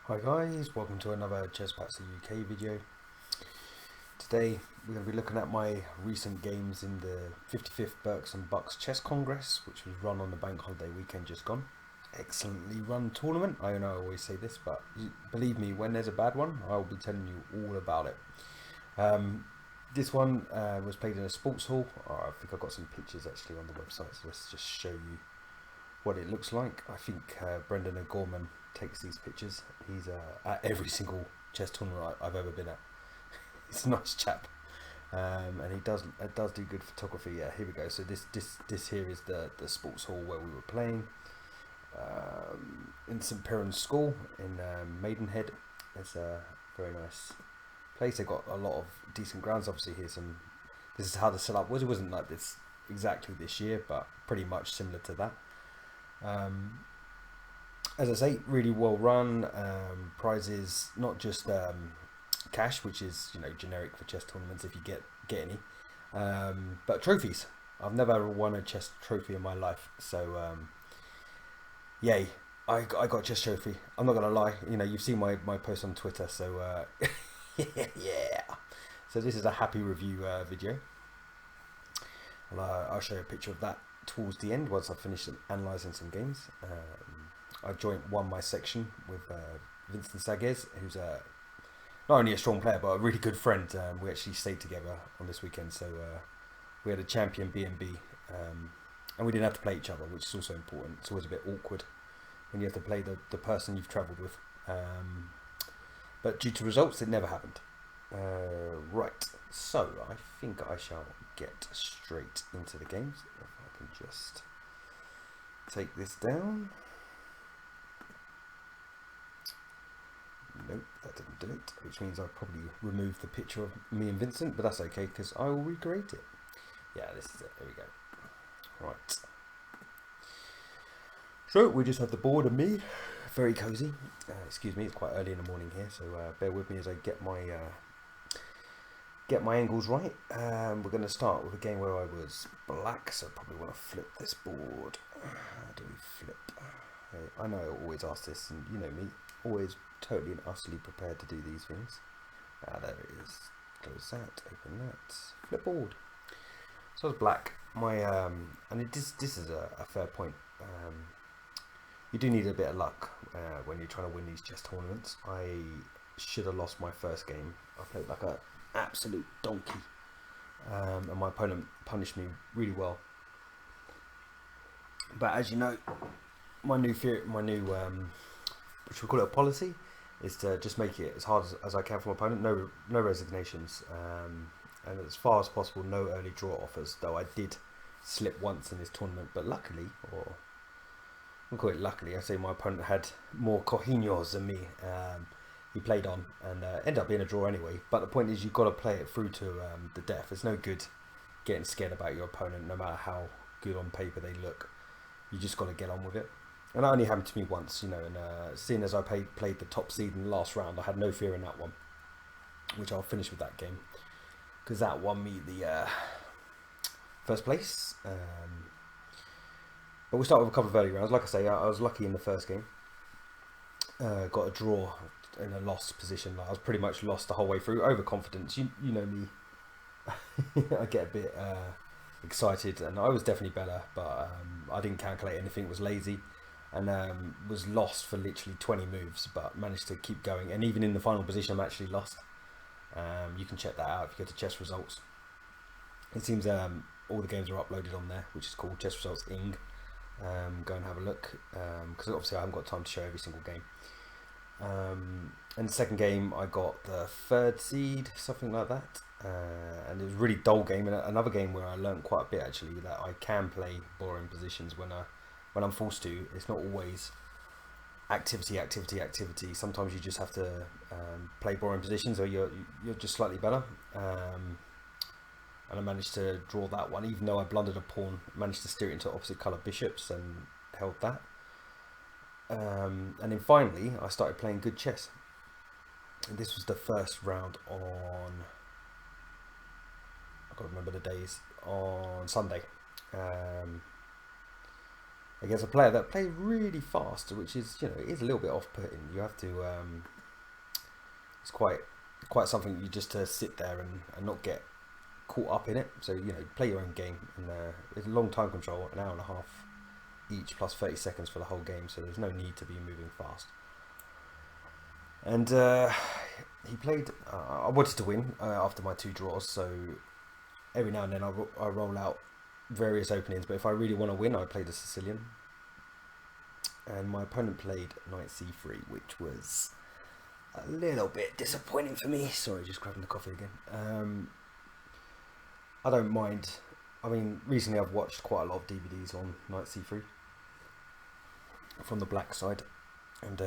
Hi guys, welcome to another Chess Packs UK video. Today we're going to be looking at my recent games in the 55th Berks and Bucks Chess Congress, which was run on the bank holiday weekend just gone. Excellently run tournament. I know I always say this, but believe me, when there's a bad one, I'll be telling you all about it. This one was played in a sports hall. I think I've got some pictures actually on the website, so let's just show you what it looks like. I think Brendan O'Gorman takes these pictures. He's at every single chess tournament I've ever been at. He's a nice chap, and he does do good photography. Yeah, here we go. So this here is the sports hall where we were playing in St Piran's School in Maidenhead. It's a very nice place. They've got a lot of decent grounds. Obviously, this is how the setup was. It wasn't like this exactly this year, but pretty much similar to that. As I say, really well run. Prizes, not just cash, which is generic for chess tournaments if you get any, but trophies. I've never won a chess trophy in my life, so yay! I got a chess trophy. I'm not gonna lie. You've seen my post on Twitter, so yeah. So this is a happy review video. I'll show you a picture of that towards the end once I've finished analysing some games. I won my section with Vincent Saguez, who's not only a strong player but a really good friend. We actually stayed together on this weekend, so we had a champion B&B, and we didn't have to play each other, which is also important. It's always a bit awkward when you have to play the person you've travelled with, but due to results it never happened. Right, so I think I shall get straight into the games. If I can just take this down. Nope, that didn't do it, which means I'll probably remove the picture of me and Vincent, but that's okay because I will recreate it. Yeah, this is it. There we go. Right. So we just have the board and me. Very cozy. Excuse me, it's quite early in the morning here, so bear with me as I get my angles right. We're going to start with a game where I was black, so I probably want to flip this board. How do we flip? I know I always ask this, and you know me, always totally and utterly prepared to do these things. There it is. Close that, open that, flip board. So I was black. This is a fair point. You do need a bit of luck when you're trying to win these chess tournaments. I should have lost my first game. I played like an absolute donkey, and my opponent punished me really well. But as you know, my new which we call it a policy, is to just make it as hard as I can for my opponent. No resignations, and as far as possible, no early draw offers. Though I did slip once in this tournament, but luckily, or we'll call it luckily, I say my opponent had more cojinos than me. He played on and ended up being a draw anyway. But the point is, you've got to play it through to the death. It's no good getting scared about your opponent, no matter how good on paper they look. You just got to get on with it. And that only happened to me once, and seeing as I played the top seed in the last round, I had no fear in that one, which I'll finish with that game, because that won me the first place. But we'll start with a couple of early rounds. Like I say, I was lucky in the first game. Got a draw in a lost position. I was pretty much lost the whole way through. Overconfidence, you know me. I get a bit excited, and I was definitely better, but I didn't calculate anything, was lazy, and was lost for literally 20 moves, but managed to keep going. And even in the final position, I'm actually lost. You can check that out if you go to Chess Results. It seems all the games are uploaded on there, which is called Chess Results Ing. Go and have a look, because obviously I haven't got time to show every single game. And the second game, I got the third seed, something like that. And it was a really dull game, and another game where I learned quite a bit actually, that I can play boring positions when I'm forced to. It's not always activity. Sometimes you just have to play boring positions, or you're just slightly better. And I managed to draw that one, even though I blundered a pawn. Managed to steer it into opposite colour bishops and held that. And then finally, I started playing good chess. And this was the first round on, I can't remember the days, on Sunday. against a player that plays really fast, which is, you know, it is a little bit off-putting. You have to, it's quite something you just to sit there and not get caught up in it. So, you know, play your own game, and it's a long time control, an hour and a half each plus 30 seconds for the whole game, so there's no need to be moving fast. And he played, I wanted to win after my 2 draws, so every now and then I roll out various openings, but if I really want to win, I play the Sicilian. And my opponent played knight c3, which was a little bit disappointing for me. Sorry, just grabbing the coffee again. I don't mind. I mean, recently I've watched quite a lot of DVDs on knight c3 from the black side, and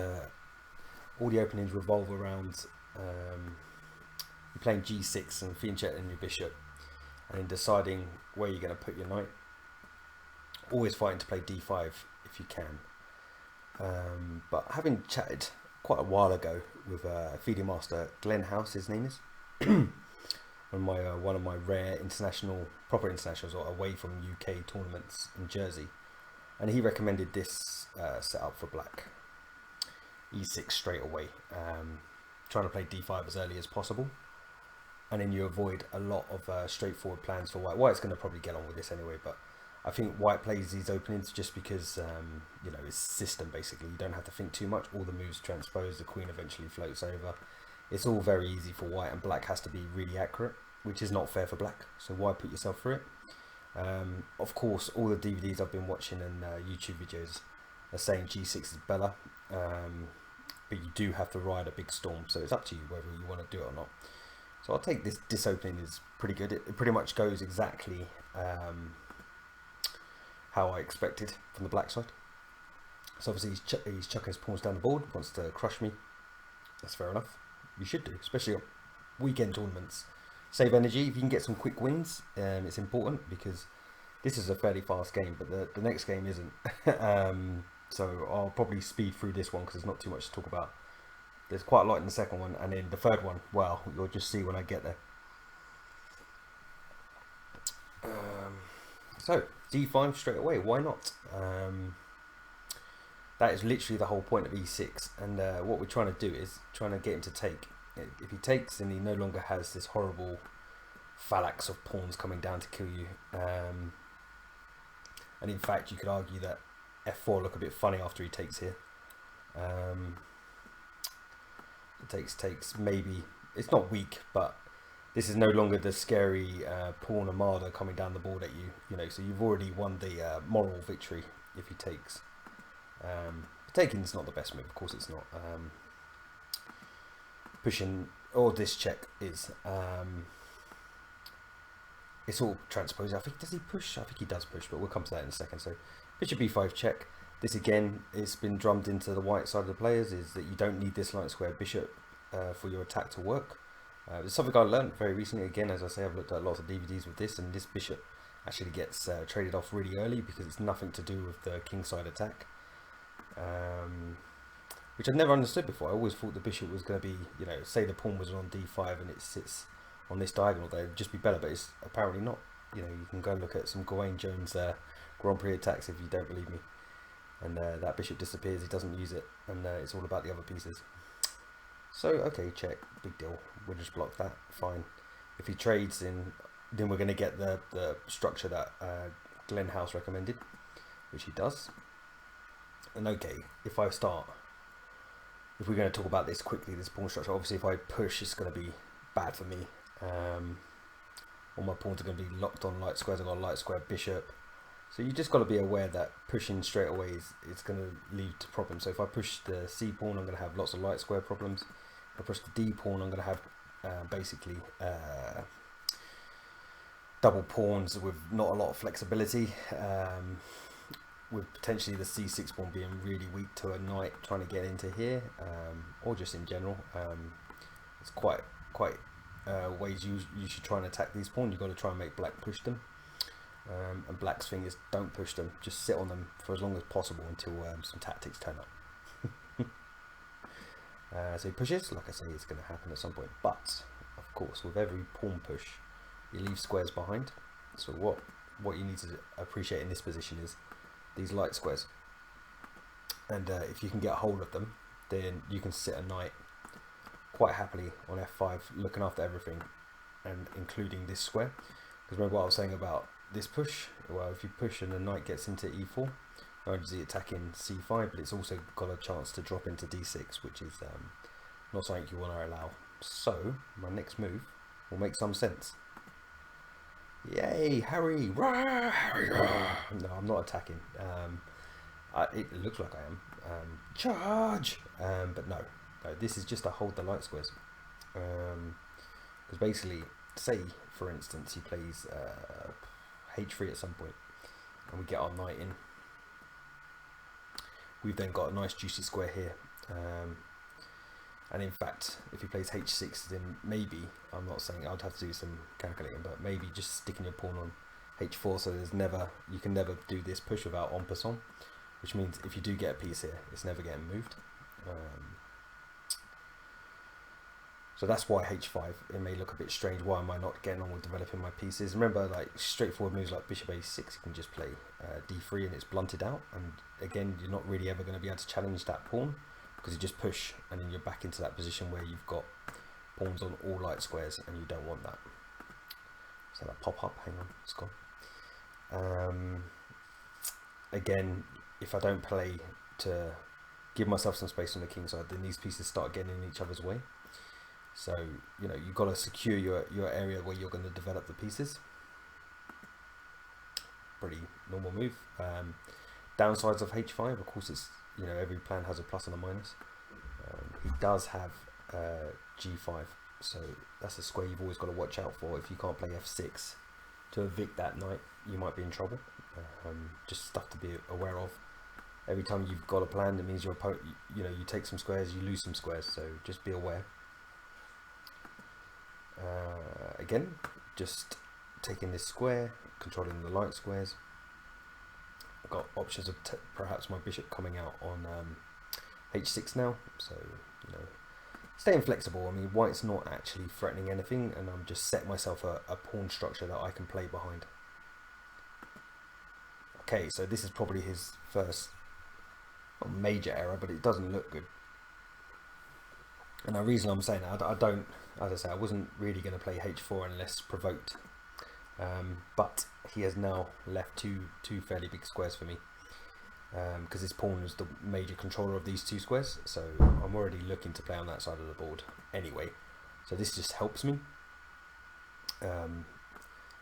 all the openings revolve around you're playing g6 and fianchetting your bishop, and in deciding where you're going to put your knight. Always fighting to play d5 if you can. But having chatted quite a while ago with FIDE master Glenn House, his name is, one of my rare proper internationals, or away from UK tournaments in Jersey, and he recommended this setup for black. E6 straight away, trying to play d5 as early as possible, and then you avoid a lot of straightforward plans for white. White's going to probably get on with this anyway, but I think white plays these openings just because you know, it's system basically. You don't have to think too much. All the moves transpose, the queen eventually floats over. It's all very easy for white, and black has to be really accurate, which is not fair for black, so why put yourself through it? Of course, all the DVDs I've been watching and YouTube videos are saying g6 is better, but you do have to ride a big storm, so it's up to you whether you want to do it or not. So I'll take this opening is pretty good. It pretty much goes exactly how I expected from the black side. So obviously he's chucking his pawns down the board, wants to crush me. That's fair enough. You should do, especially on weekend tournaments. Save energy. If you can get some quick wins, it's important, because this is a fairly fast game, but the next game isn't. So I'll probably speed through this one because there's not too much to talk about. There's quite a lot in the second one, and then the third one, well, you'll just see when I get there. So d5 straight away, why not? That is literally the whole point of e6, and what we're trying to do is trying to get him to take. If he takes, then he no longer has this horrible phalanx of pawns coming down to kill you. And in fact, you could argue that f4 look a bit funny after he takes here. Takes maybe, it's not weak, but this is no longer the scary pawn armada coming down the board at you. You know, so you've already won the moral victory if he takes. Taking is not the best move, of course it's not. Pushing, or this check is, it's all transposed. I think, does he push? I think he does push, but we'll come to that in a second. So bishop b5 check. This again, it's been drummed into the white side of the players, is that you don't need this light square bishop for your attack to work. It's something I learned very recently. Again, as I say, I've looked at lots of DVDs with this, and this bishop actually gets traded off really early because it's nothing to do with the kingside attack. Which I've never understood before. I always thought the bishop was going to be, you know, say the pawn was on d5 and it sits on this diagonal, there would just be better, but it's apparently not. You know, you can go and look at some Gawain Jones Grand Prix attacks if you don't believe me. And that bishop disappears, he doesn't use it, and it's all about the other pieces. So, okay, check, big deal. We'll just block that, fine. If he trades, then we're going to get the structure that Glenn House recommended, which he does. And okay, if we're going to talk about this quickly, this pawn structure, obviously if I push, it's going to be bad for me. All my pawns are going to be locked on light squares. I've got a light square bishop. So you just got to be aware that pushing straight away is going to lead to problems. So if I push the C pawn, I'm going to have lots of light square problems. If I push the D pawn, I'm going to have basically double pawns with not a lot of flexibility. With potentially the C6 pawn being really weak to a knight trying to get into here, or just in general. It's quite ways you should try and attack these pawns. You've got to try and make black push them. And black's thing is don't push them, just sit on them for as long as possible until some tactics turn up. So he pushes, like I say, it's going to happen at some point, but of course with every pawn push you leave squares behind. So what you need to appreciate in this position is these light squares, and if you can get a hold of them, then you can sit a knight quite happily on f5, looking after everything, and including this square. Because remember what I was saying about this push? Well, if you push and the knight gets into e4, not only is he attacking c5, but it's also got a chance to drop into d6, which is not something you want to allow. So my next move will make some sense. Yay, Harry! Rah, Harry! Rah. No, I'm not attacking. It looks like I am. Charge! But no, this is just to hold the light squares. Because basically, say for instance he plays h3 at some point, and we get our knight in. We've then got a nice juicy square here. And in fact, if he plays h6, then maybe, I'm not saying, I'd have to do some calculating, but maybe just sticking your pawn on h4, so you can never do this push without en passant, which means if you do get a piece here, it's never getting moved. So that's why h5, it may look a bit strange. Why am I not getting on with developing my pieces? Remember, like straightforward moves like bishop a6, you can just play d3 and it's blunted out, and again, you're not really ever going to be able to challenge that pawn, because you just push and then you're back into that position where you've got pawns on all light squares, and you don't want that. So that pop up, hang on, it's gone. Again, if I don't play to give myself some space on the king side, then these pieces start getting in each other's way. So, you know, you've got to secure your area where you're going to develop the pieces. Pretty normal move. Downsides of h5, of course, it's, you know, every plan has a plus and a minus. He does have g5, so that's a square you've always got to watch out for. If you can't play f6 to evict that knight, you might be in trouble. Just stuff to be aware of. Every time you've got a plan, it means your opponent, you know, you take some squares, you lose some squares, so just be aware. Again, just taking this square, controlling the light squares. I've got options of perhaps my bishop coming out on h6 now, so, you know, staying flexible. I mean, white's not actually threatening anything, and I'm just setting myself a pawn structure that I can play behind. Okay, so this is probably his first major error, but it doesn't look good. And the reason I'm saying that, I don't, as I say, I wasn't really going to play h4 unless provoked. But he has now left two fairly big squares for me, because his pawn is the major controller of these two squares, so I'm already looking to play on that side of the board anyway, so this just helps me.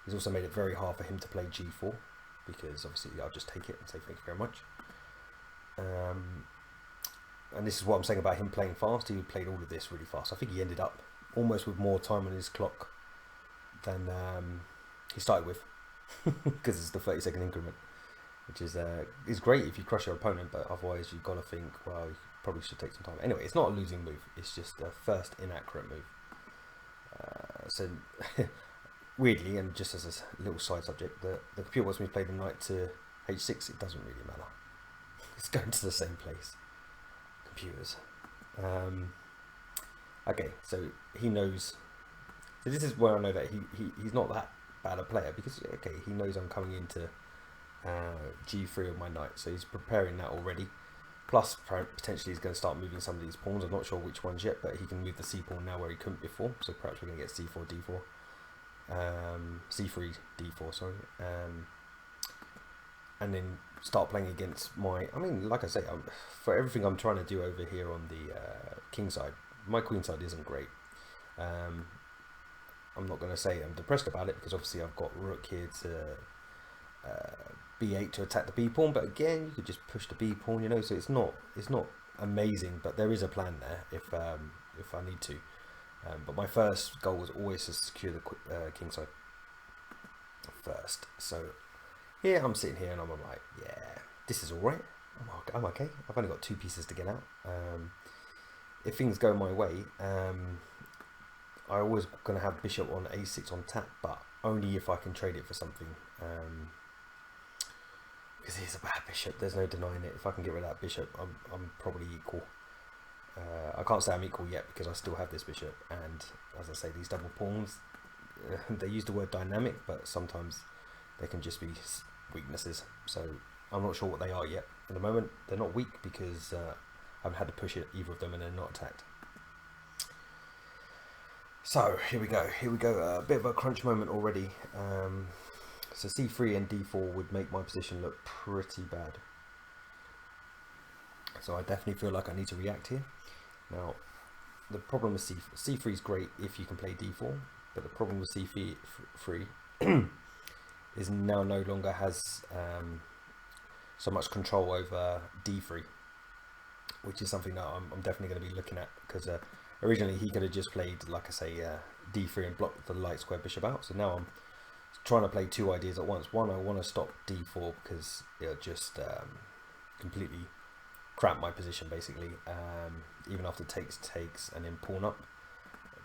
He's also made it very hard for him to play g4, because obviously I'll just take it and say thank you very much. And this is what I'm saying about him playing fast. He played all of this really fast. I think he ended up almost with more time on his clock than he started with, because it's the 30-second increment, which is great if you crush your opponent, but otherwise you've got to think, well, you probably should take some time. Anyway, it's not a losing move, it's just the first inaccurate move. So weirdly, and just as a little side subject, the computer wants me to play the knight to h6. It doesn't really matter, it's going to the same place. Computers. Okay, so he knows. So this is where I know that he's not that bad a player, because okay, he knows I'm coming into g3 with my knight, so he's preparing that already. Plus, potentially he's going to start moving some of these pawns. I'm not sure which ones yet, but he can move the c pawn now where he couldn't before. So perhaps we're going to get c4, d4, c3, d4, sorry, and then start playing against my. I mean, like I say, for everything I'm trying to do over here on the king side, my queen side isn't great. I'm not going to say I'm depressed about it, because obviously I've got rook here to b8 to attack the b pawn, but again, you could just push the b pawn, you know. So it's not amazing, but there is a plan there if I need to. But my first goal was always to secure the king side first. So here I'm sitting here and I'm like, yeah, this is all right. I'm okay. I've only got 2 pieces to get out. If things go my way, I always going to have bishop on a6 on tap, but only if I can trade it for something. Because he's a bad bishop, there's no denying it. If I can get rid of that bishop, I'm probably equal. I can't say I'm equal yet, because I still have this bishop, and as I say, these double pawns, they use the word dynamic, but sometimes they can just be weaknesses. So I'm not sure what they are yet. At the moment, they're not weak because I haven't had to push it either of them and they're not attacked. So here we go. A bit of a crunch moment already. So c3 and d4 would make my position look pretty bad. So I definitely feel like I need to react here. Now, the problem with c3 is great if you can play d4, but the problem with c3 is now no longer has so much control over d3, which is something that I'm definitely going to be looking at, because originally he could have just played, like I say, d3 and blocked the light square bishop out. So now I'm trying to play two ideas at once. One, I want to stop d4 because it'll just completely cramp my position basically, even after takes and then pawn up.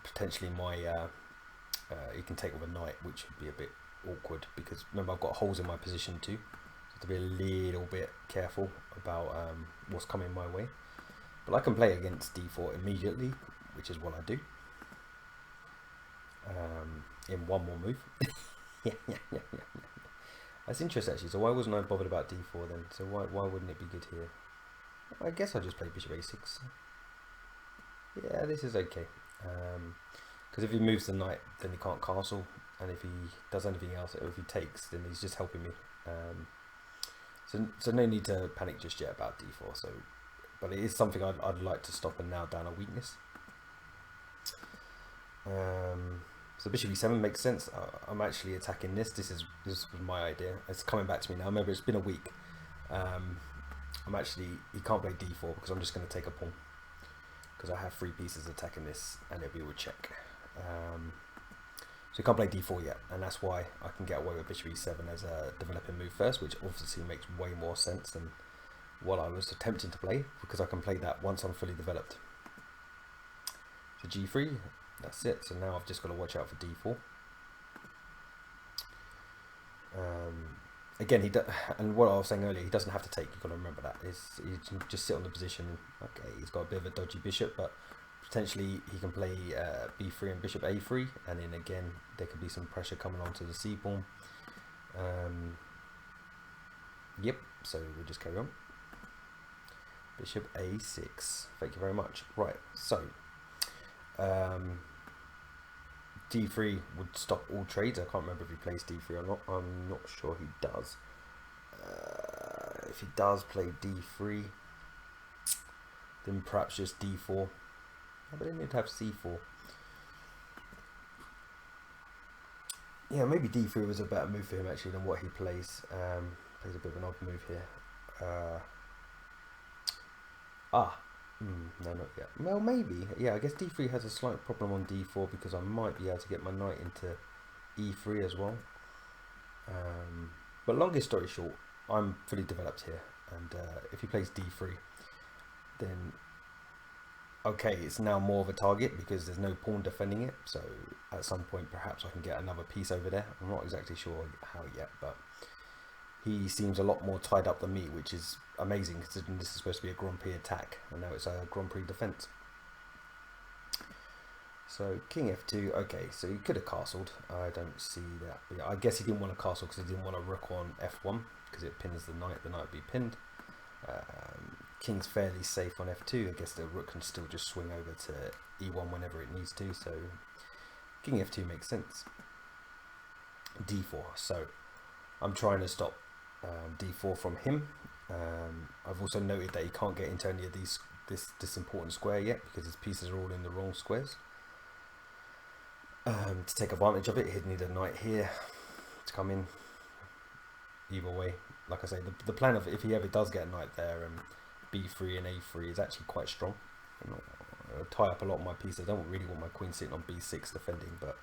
Potentially my he can take with a knight, which would be a bit awkward, because remember I've got holes in my position too, so to be a little bit careful about what's coming my way. But I can play against d4 immediately, which is what I do, in one more move. yeah. That's interesting actually. So why wasn't I bothered about d4 then? So why wouldn't it be good here? I guess I'll just play bishop a6. Yeah, this is okay. Because if he moves the knight, then he can't castle, and if he does anything else, or if he takes, then he's just helping me. So no need to panic just yet about d4. So, but it is something I'd like to stop and nail down a weakness. So bishop e7 makes sense. I'm actually attacking this. This was my idea. It's coming back to me now. Remember, it's been a week. He can't play d4 because I'm just going to take a pawn, because I have 3 pieces attacking this and it'll be with check. So he can't play d4 yet, and that's why I can get away with bishop e7 as a developing move first, which obviously makes way more sense than what I was attempting to play, because I can play that once I'm fully developed. So g3, that's it. So now I've just got to watch out for d4. Again, and what I was saying earlier, he doesn't have to take. You've got to remember that. He can just sit on the position. Okay, he's got a bit of a dodgy bishop, but potentially he can play b3 and bishop a3, and then again there could be some pressure coming onto the c pawn. Yep. So we'll just carry on. Bishop a6. Thank you very much. Right. So d3 would stop all trades. I can't remember if he plays d3 or not. I'm not sure he does. If he does play d3, then perhaps just d4. But then he'd have c4. Yeah, maybe d3 was a better move for him actually than what he plays. Plays a bit of an odd move here. No, not yet. Well, maybe. Yeah, I guess d3 has a slight problem on d4, because I might be able to get my knight into e3 as well. But longest story short, I'm fully developed here, and if he plays d3, then okay, it's now more of a target because there's no pawn defending it. So at some point, perhaps I can get another piece over there. I'm not exactly sure how yet, but he seems a lot more tied up than me, which is amazing considering this is supposed to be a Grand Prix attack, and now it's a Grand Prix defense. So king f2. Okay, so he could have castled. I don't see that. Yeah, I guess he didn't want to castle because he didn't want a rook on f1 because it pins the knight. The knight would be pinned. King's fairly safe on f2. I guess the rook can still just swing over to e1 whenever it needs to. So king f2 makes sense. d4. So I'm trying to stop d4 from him. I've also noted that he can't get into any of this important square yet because his pieces are all in the wrong squares. To take advantage of it, he'd need a knight here to come in. Either way, like I say, the plan of if he ever does get a knight there, b3 and a3 is actually quite strong. It'll tie up a lot of my pieces. I don't really want my queen sitting on b6 defending, but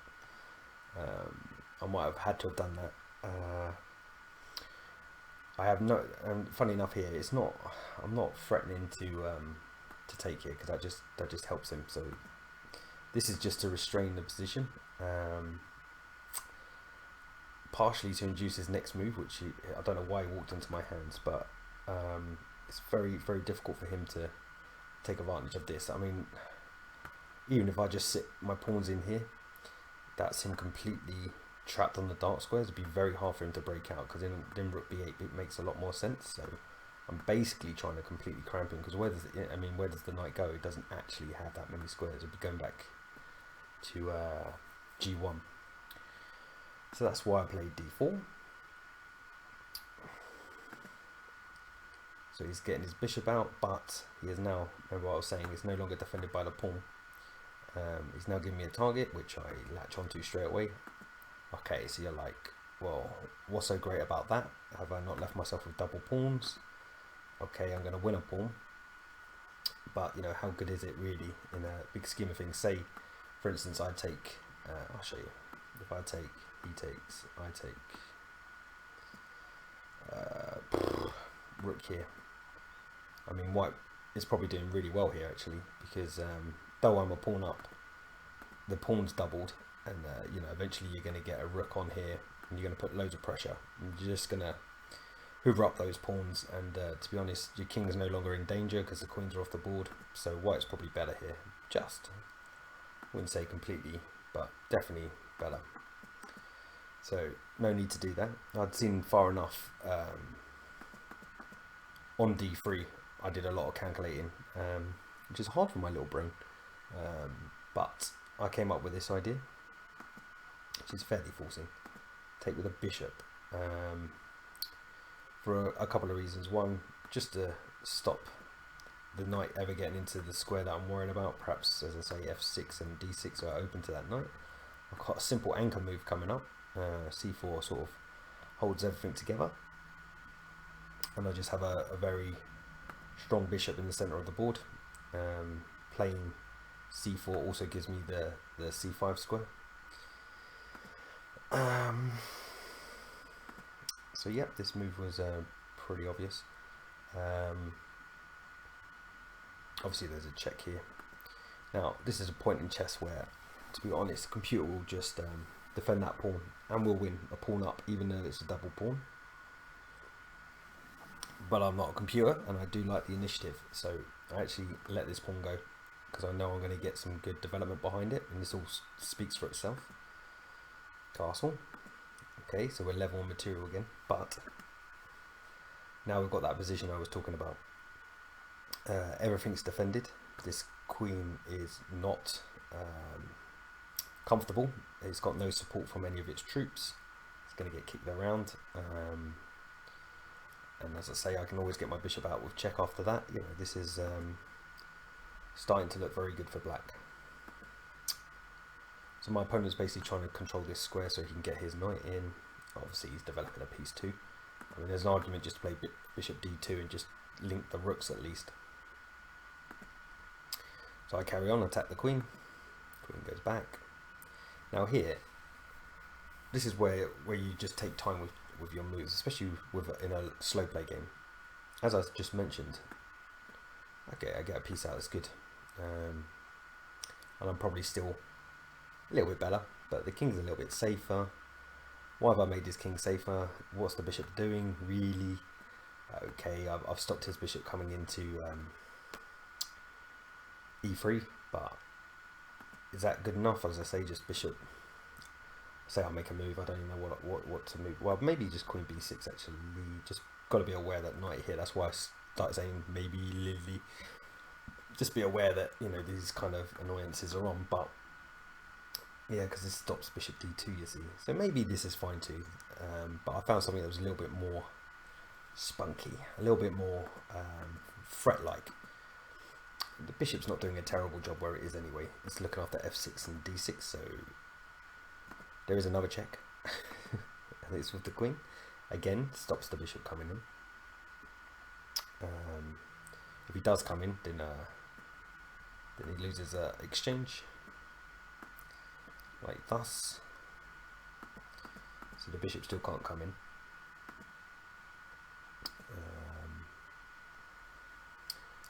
I might have had to have done that. I have no, and funny enough here, it's not. I'm not threatening to take here because that just helps him. So this is just to restrain the position, partially to induce his next move, which I don't know why he walked into my hands, but it's very difficult for him to take advantage of this. I mean, even if I just sit my pawns in here, that's him completely trapped on the dark squares, it'd be very hard for him to break out, because then rook b8 it makes a lot more sense. So I'm basically trying to completely cramp him, because where does the knight go? It doesn't actually have that many squares. It'd be going back to g1. So that's why I played d4. So he's getting his bishop out, but he is now, remember what I was saying, he's no longer defended by the pawn. He's now giving me a target, which I latch onto straight away. Okay, so you're like, well, what's so great about that? Have I not left myself with double pawns? Okay, I'm going to win a pawn. But, you know, how good is it really in a big scheme of things? Say, for instance, I take, I'll show you. If I take, he takes, I take rook here. I mean, white is probably doing really well here, actually, because though I'm a pawn up, the pawn's doubled, and you know, eventually you're going to get a rook on here, and you're going to put loads of pressure, and you're just going to hoover up those pawns, and to be honest, your king's no longer in danger because the queens are off the board, so white's probably better here. Just, wouldn't say completely, but definitely better. So no need to do that. I'd seen far enough on d3. I did a lot of calculating, which is hard for my little brain, but I came up with this idea, which is fairly forcing. Take with a bishop, for a couple of reasons. One, just to stop the knight ever getting into the square that I'm worried about. Perhaps, as I say, f6 and d6 are open to that knight. I've got a simple anchor move coming up. c4 sort of holds everything together, and I just have a very strong bishop in the center of the board. Playing c4 also gives me the c5 square. So yeah, this move was pretty obvious. Obviously there's a check here. Now this is a point in chess where, to be honest, the computer will just defend that pawn and will win a pawn up, even though it's a double pawn. But I'm not a computer, and I do like the initiative, so I actually let this pawn go because I know I'm going to get some good development behind it, and this all speaks for itself. Castle. Okay, so we're level on material again, but now we've got that position I was talking about. Everything's defended. This queen is not comfortable. It's got no support from any of its troops. It's going to get kicked around. And as I say, I can always get my bishop out with check after that. You know, this is starting to look very good for black. So my opponent's basically trying to control this square so he can get his knight in. Obviously he's developing a piece too. I mean, there's an argument just to play bishop d2 and just link the rooks at least. So I carry on, attack the queen. Queen goes back. Now here, this is where you just take time with your moves, especially in a slow play game. As I just mentioned, okay, I get a piece out, that's good. And I'm probably still a little bit better, but the king's a little bit safer. Why have I made this king safer? What's the bishop doing, really? Okay, I've stopped his bishop coming into e3, but is that good enough? As I say, just bishop. Say I'll make a move, I don't even know what to move. Well, maybe just queen b6 actually. Just got to be aware that knight here. That's why I started saying maybe Lily. Just be aware that, you know, these kind of annoyances are on, but yeah, because this stops bishop d2, you see. So maybe this is fine too, but I found something that was a little bit more spunky, a little bit more threat-like. The bishop's not doing a terrible job where it is anyway. It's looking after f6 and d6, so there is another check. And it's with the queen. Again, stops the bishop coming in. If he does come in, then he loses exchange. Like thus. So the bishop still can't come in.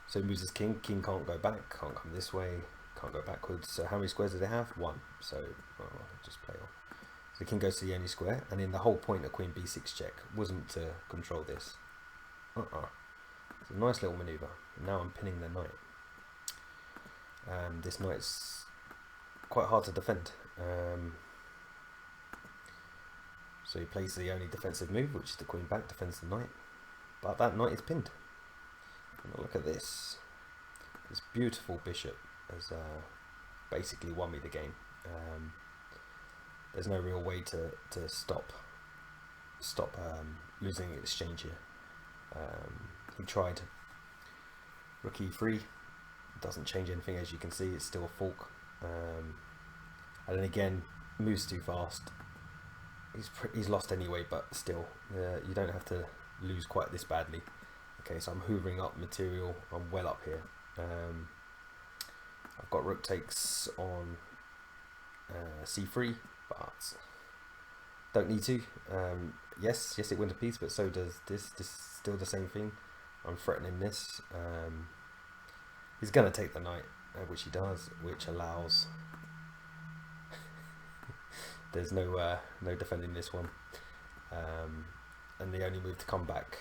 So he moves his king. King can't go back, can't come this way, can't go backwards. So how many squares do they have? One. So I'll just play on. So the king goes to the only square, and then the whole point of queen b6 check wasn't to control this. It's a nice little maneuver. And now I'm pinning the knight. This knight's quite hard to defend. So he plays the only defensive move, which is the queen back, defends the knight. But that knight is pinned. And look at this. This beautiful bishop has basically won me the game. There's no real way to stop losing the exchange here. He tried rook e3. Doesn't change anything, as you can see. It's still a fork. And then again, moves too fast. He's lost anyway, but still, you don't have to lose quite this badly. Okay, so I'm hoovering up material. I'm well up here. I've got rook takes on c3, but don't need to. Yes, it went a piece, but so does this. This is still the same thing. I'm threatening this. He's gonna take the knight, which he does, which allows. There's no defending this one, and the only move to come back,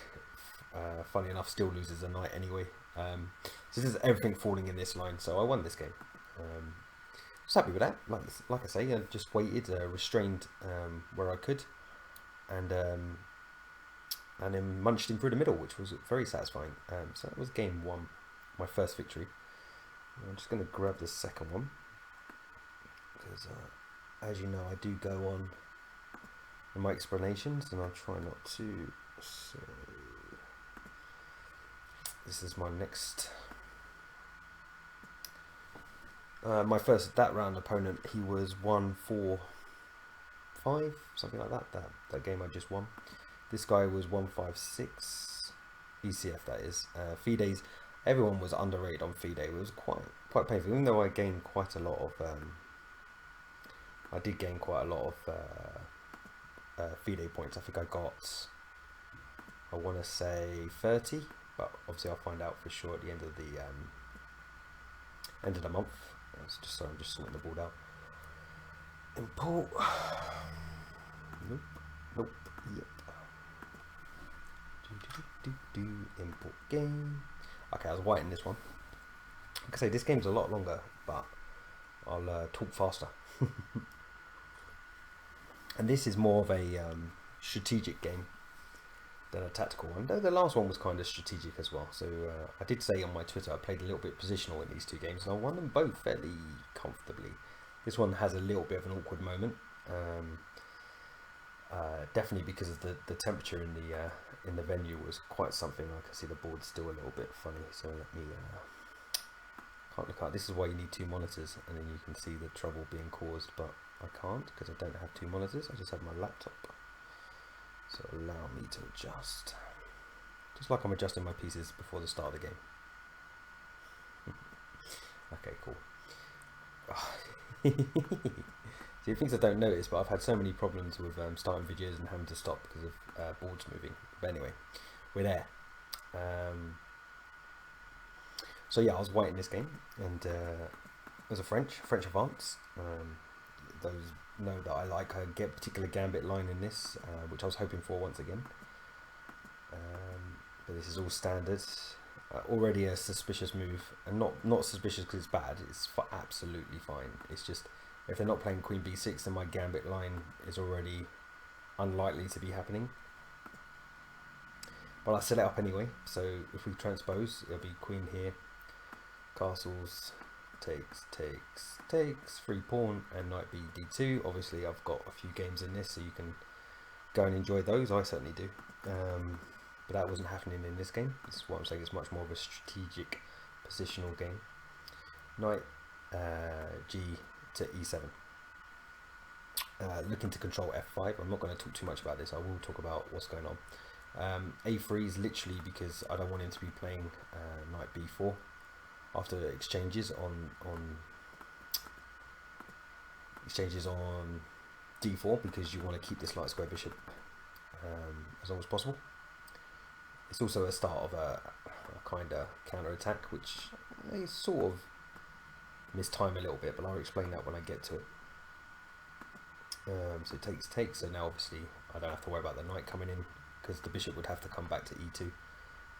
funny enough, still loses a knight anyway. So this is everything falling in this line. So I won this game. Was happy with that. Like I say, I just waited, restrained where I could, and then munched him through the middle, which was very satisfying. So that was game 1, my first victory. I'm just going to grab the second one because, as you know, I do go on in my explanations, and I'll try not to. So this is my next. My first that round opponent, he was 1-4-5, something like that. That game I just won. This guy was 1-5-6, ECF that is. FIDEs, everyone was underrated on FIDE. It was quite painful, even though I gained quite a lot of. I did gain quite a lot of FIDE points. I think I got, I want to say 30, but obviously I'll find out for sure at the end of the month. It's just so I'm just sorting the board out. Import. Nope. Yep. Import game. Okay, I was white in this one. Like I say, this game's a lot longer, but I'll talk faster. And this is more of a strategic game than a tactical one. Though the last one was kind of strategic as well. So I did say on my Twitter I played a little bit positional in these two games, and I won them both fairly comfortably. This one has a little bit of an awkward moment, definitely because of the temperature in the venue was quite something. I can see the board's still a little bit funny, so let me can't look out. This is why you need 2 monitors, and then you can see the trouble being caused, but I can't because I don't have 2 monitors. I just have my laptop. So allow me to adjust, just like I'm adjusting my pieces before the start of the game. Okay, cool. See, things I don't notice, but I've had so many problems with starting videos and having to stop because of boards moving. But anyway, we're there. So yeah, I was white in this game, and it was a French advance. Those know that I get a particular gambit line in this, which I was hoping for once again. But this is all standard. Already a suspicious move, and not suspicious because it's bad. It's absolutely fine. It's just if they're not playing Queen B6, then my gambit line is already unlikely to be happening. But I set it up anyway. So if we transpose, it'll be Queen here, castles, takes, free pawn, and knight b d2. Obviously I've got a few games in this, so you can go and enjoy those. I certainly do, but that wasn't happening in this game. This is what I'm saying, it's much more of a strategic positional game. Knight g to e7, looking to control f5. I'm not going to talk too much about this. I will talk about what's going on. a3 is literally because I don't want him to be playing knight b4 after exchanges on d4, because you want to keep this light square bishop as long as possible. It's also a start of a kind of counter attack, which I sort of mistime a little bit, but I'll explain that when I get to it. So it takes, so now obviously I don't have to worry about the knight coming in, because the bishop would have to come back to e2,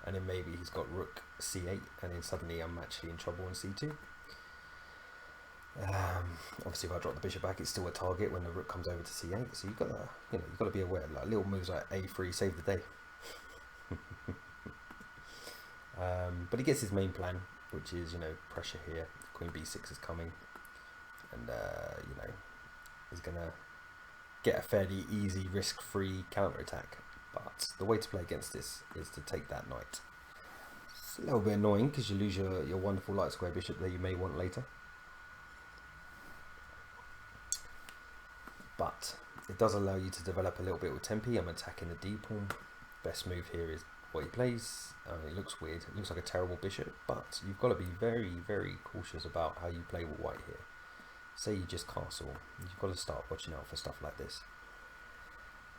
and then maybe he's got rook c8, and then suddenly I'm actually in trouble on c2. Obviously, if I drop the bishop back, it's still a target when the rook comes over to c8. So you've got to, you've got to be aware. Like little moves like a3 save the day. But he gets his main plan, which is pressure here. Queen b6 is coming, and is gonna get a fairly easy, risk-free counter-attack. But the way to play against this is to take that knight. It's a little bit annoying because you lose your wonderful light square bishop that you may want later. But it does allow you to develop a little bit with tempi. I'm attacking the d pawn. Best move here is what he plays. It looks weird. It looks like a terrible bishop, but you've got to be very, very cautious about how you play with white here. Say you just castle, you've got to start watching out for stuff like this.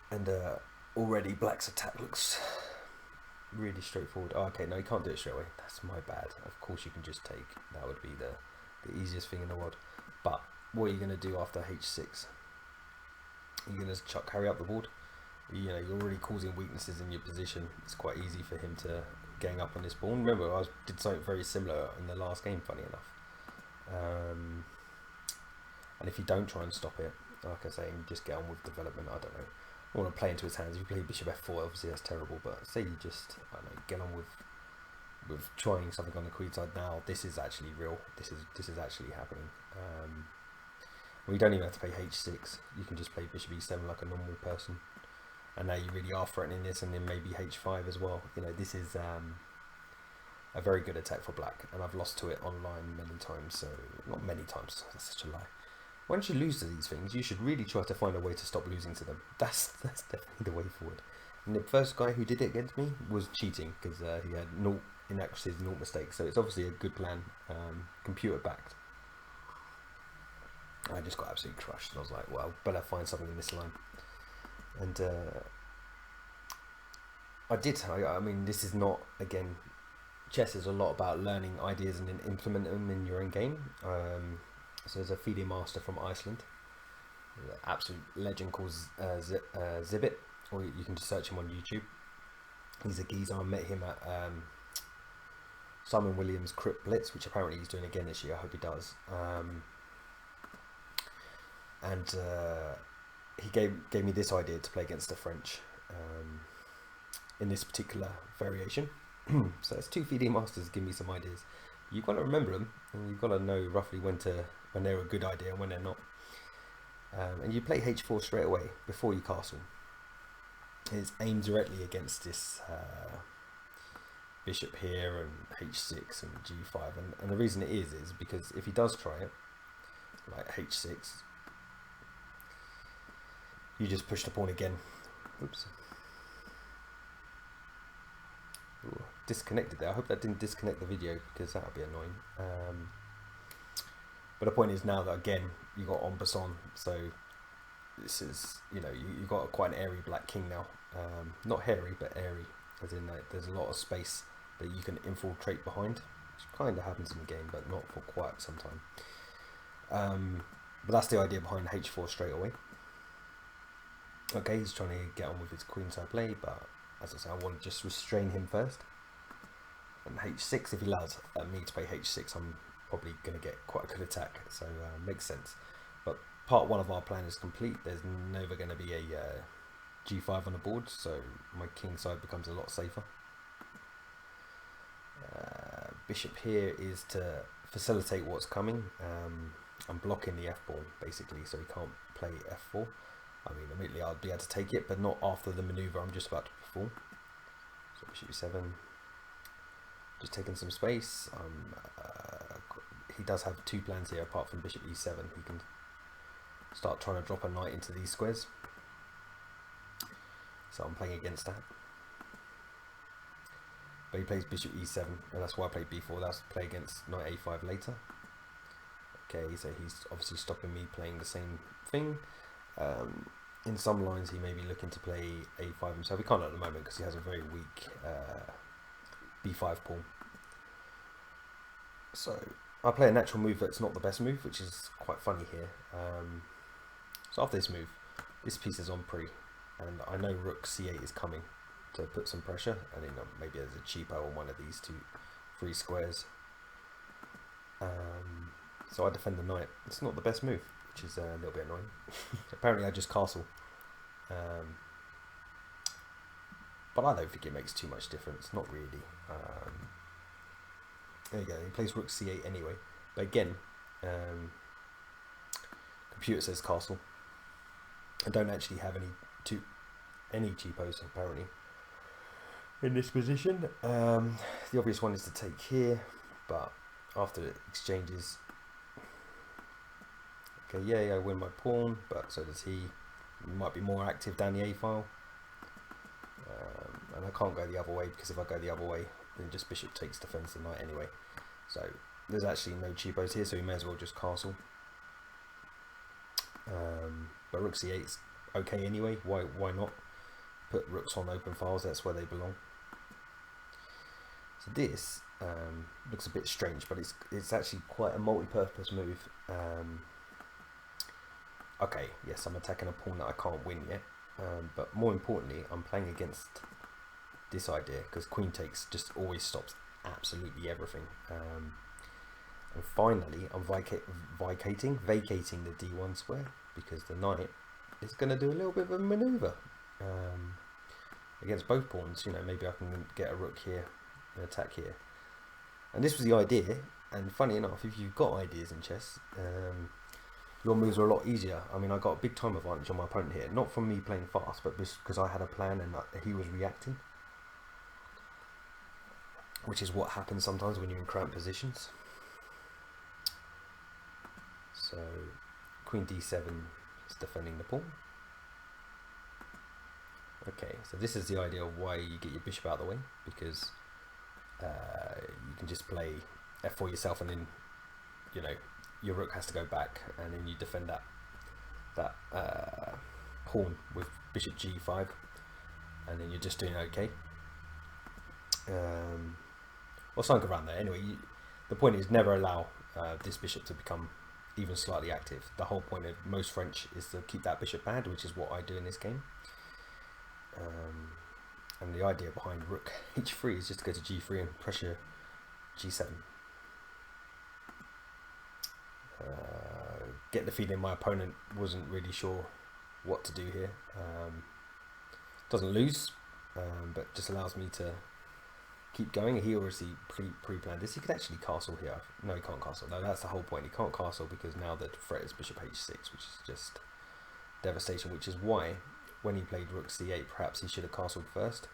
And already black's attack looks really straightforward. Oh, okay, no, you can't do it straight away. That's my bad. Of course you can just take. That would be the easiest thing in the world. But what are you going to do after h6? You're going to chuck Harry up the board. You're already causing weaknesses in your position. It's quite easy for him to gang up on this pawn. Remember, I did something very similar in the last game, funny enough. And if you don't try and stop it, like I say, and just get on with development, I don't know. I want to play into his hands. If you play bishop f4, obviously that's terrible. But say you just, I don't know, get on with trying something on the queen side now. This is actually real. This is actually happening. We don't even have to play h6. You can just play bishop e7 like a normal person. And now you really are threatening this, and then maybe h5 as well. This is a very good attack for black, and I've lost to it online many times. So not many times. That's such a lie. Once you lose to these things, you should really try to find a way to stop losing to them. That's definitely the way forward. And the first guy who did it against me was cheating because he had 0 inaccuracies, 0 mistakes. So it's obviously a good plan, computer backed. I just got absolutely crushed, and I was like, well, better find something in this line. And I did. I mean, this is not, again, chess is a lot about learning ideas and then implementing them in your own game. So there's a FIDE master from Iceland, an absolute legend called Zibit, or you can just search him on YouTube. He's a geezer. I met him at Simon Williams' Crypt Blitz, which apparently he's doing again this year. I hope he does. And he gave me this idea to play against the French in this particular variation. So it's 2 FIDE masters give me some ideas. You've got to remember them, and you've got to know roughly when they're a good idea and when they're not. And you play h4 straight away before you castle. It's aimed directly against this bishop here and h6 and g5, and the reason it is because if he does try it, like h6, you just push the pawn again. Oops. Ooh, disconnected there. I hope that didn't disconnect the video because that would be annoying. But the point is now that again you got en passant, so this is you got quite an airy black king now. Not hairy but airy, as in there's a lot of space that you can infiltrate behind, which kind of happens in the game, but not for quite some time. But that's the idea behind h4 straight away. Okay, he's trying to get on with his queenside play, but as I say, I want to just restrain him first. And h6, if he allows me to play h6, I'm probably going to get quite a good attack, so makes sense. But part 1 of our plan is complete. There's never going to be a g5 on the board, so my king side becomes a lot safer. Bishop here is to facilitate what's coming. I'm blocking the f-pawn basically, so he can't play f4. I mean, immediately I'll be able to take it, but not after the maneuver I'm just about to perform. So bishop e7, just taking some space. He does have 2 plans here apart from bishop e7. He can start trying to drop a knight into these squares. So I'm playing against that. But he plays bishop e7, and that's why I played b4. That's play against knight a5 later. Okay, so he's obviously stopping me playing the same thing. In some lines he may be looking to play a5 himself. He can't at the moment because he has a very weak b5 pawn. So I play a natural move that's not the best move, which is quite funny here. So after this move, this piece is on pre, and I know rook c8 is coming to put some pressure. I think maybe there's a cheapo on one of these 2 free squares. So I defend the knight. It's not the best move, which is a little bit annoying. Apparently I just castle. But I don't think it makes too much difference, not really. There you go, he plays rook c8 anyway. But again, computer says castle. I don't actually have any cheapos apparently in this position. The obvious one is to take here, but after it exchanges, okay, yeah, I win my pawn, but so does he. Might be more active down the a file, and I can't go the other way, because if I go the other way, then just bishop takes defends the knight anyway. So there's actually no cheapos here, so we may as well just castle. But rook c8 is okay anyway. Why not put rooks on open files? That's where they belong. So this looks a bit strange, but it's actually quite a multi-purpose move. Okay, yes, I'm attacking a pawn that I can't win yet, but more importantly, I'm playing against this idea, because queen takes just always stops absolutely everything. And finally, I'm vacating the d1 square, because the knight is going to do a little bit of a maneuver against both pawns. You know, maybe I can get a rook here and attack here. And this was the idea, and funny enough, if you've got ideas in chess, your moves are a lot easier. I mean, I got a big time advantage on my opponent here, not from me playing fast, but because I had a plan and he was reacting, which is what happens sometimes when you're in cramped positions. So queen d7 is defending the pawn. Okay, so this is the idea of why you get your bishop out of the way, because you can just play f4 yourself, and then, you know, your rook has to go back, and then you defend that pawn with bishop g5, and then you're just doing okay. Or something around there. Anyway, the point is never allow this bishop to become even slightly active. The whole point of most French is to keep that bishop bad, which is what I do in this game. And the idea behind rook h3 is just to go to g3 and pressure g7. Get the feeling my opponent wasn't really sure what to do here. Doesn't lose, but just allows me to keep going. He already pre-planned this. He could actually castle here. No, he can't castle. No, that's the whole point. He can't castle because now the threat is bishop h6, which is just devastation, which is why when he played rook c8, perhaps he should have castled first,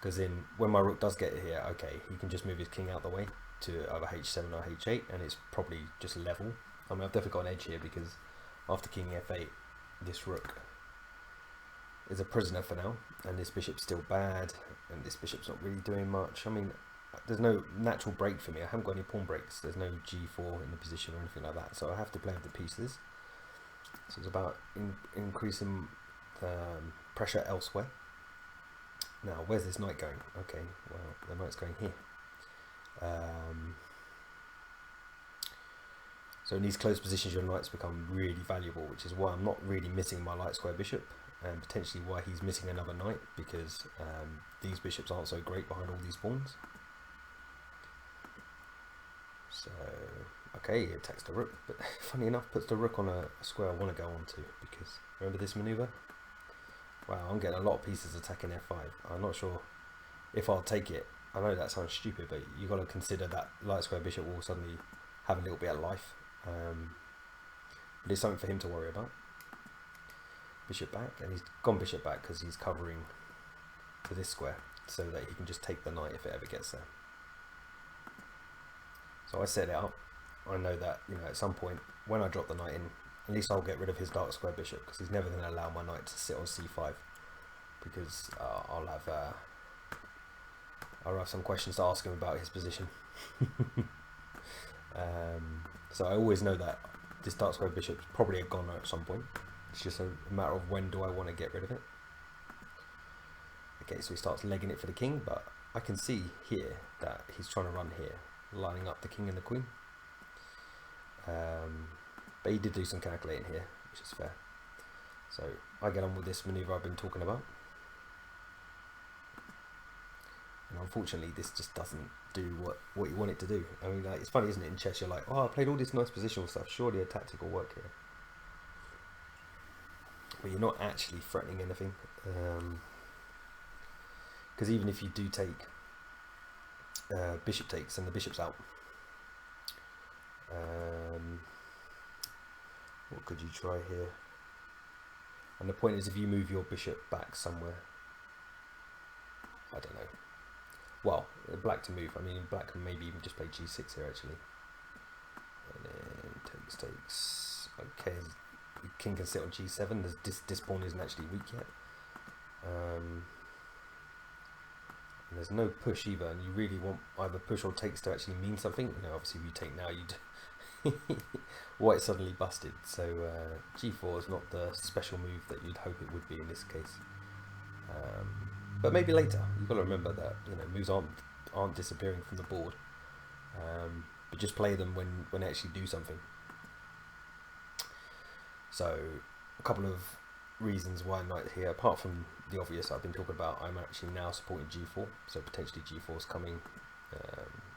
because then when my rook does get here, okay, he can just move his king out the way to either h7 or h8, and it's probably just level. I mean, I've definitely got an edge here, because after king f8, this rook is a prisoner for now, and this bishop's still bad, and this bishop's not really doing much. I mean, there's no natural break for me. I haven't got any pawn breaks. There's no g4 in the position or anything like that, so I have to play with the pieces. So it's about increasing pressure elsewhere. Now, where's this knight going? Okay, well, the knight's going here. So in these close positions, your knights become really valuable, which is why I'm not really missing my light square bishop, and potentially why he's missing another knight, because these bishops aren't so great behind all these pawns. So, okay, he attacks the rook, but funny enough, puts the rook on a square I want to go on to, because remember this maneuver? Wow, I'm getting a lot of pieces attacking f5. I'm not sure if I'll take it. I know that sounds stupid, but you've got to consider that light square bishop will suddenly have a little bit of life. But it's something for him to worry about. Bishop back, and he's gone bishop back because he's covering to this square so that he can just take the knight if it ever gets there. So I set it up. I know that, you know, at some point when I drop the knight in, at least I'll get rid of his dark square bishop, because he's never going to allow my knight to sit on c5, because I'll have some questions to ask him about his position. So I always know that this dark square bishop is probably a goner at some point. It's just a matter of when do I want to get rid of it. Okay, so he starts legging it for the king, but I can see here that he's trying to run here, lining up the king and the queen. But he did do some calculating here, which is fair. So I get on with this maneuver I've been talking about. And unfortunately, this just doesn't do what you want it to do. I mean, like, it's funny, isn't it? In chess, you're like, oh, I played all this nice positional stuff. Surely a tactic will work here. But you're not actually threatening anything. Because even if you do take bishop takes and the bishop's out, what could you try here? And the point is, if you move your bishop back somewhere, I don't know. Well, black to move. I mean, black can maybe even just play g6 here, actually. And then takes. Okay, the king can sit on g7. This pawn isn't actually weak yet. And there's no push either, and you really want either push or takes to actually mean something. You know, obviously, if you take now, you'd white suddenly busted. So g4 is not the special move that you'd hope it would be in this case. But maybe later. You've got to remember that, you know, moves aren't disappearing from the board, but just play them when they actually do something. So a couple of reasons why knight here, apart from the obvious I've been talking about. I'm actually now supporting g4, so potentially g4 is coming.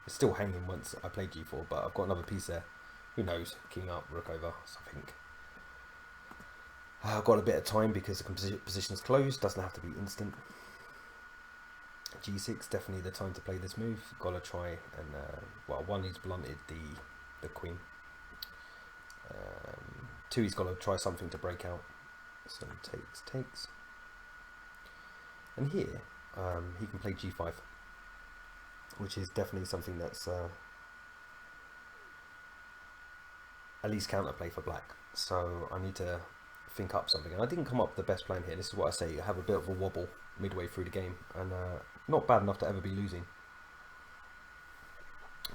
It's still hanging once I play g4, but I've got another piece there. Who knows? King up, rook over, something. I've got a bit of time because the position is closed. Doesn't have to be instant. g6, definitely the time to play this move. Got to try and well, one, he's blunted the queen. Two, he's got to try something to break out. So takes. And here, he can play g5, which is definitely something that's at least counterplay for black. So I need to think up something. And I didn't come up with the best plan here. This is what I say. I have a bit of a wobble midway through the game, and not bad enough to ever be losing,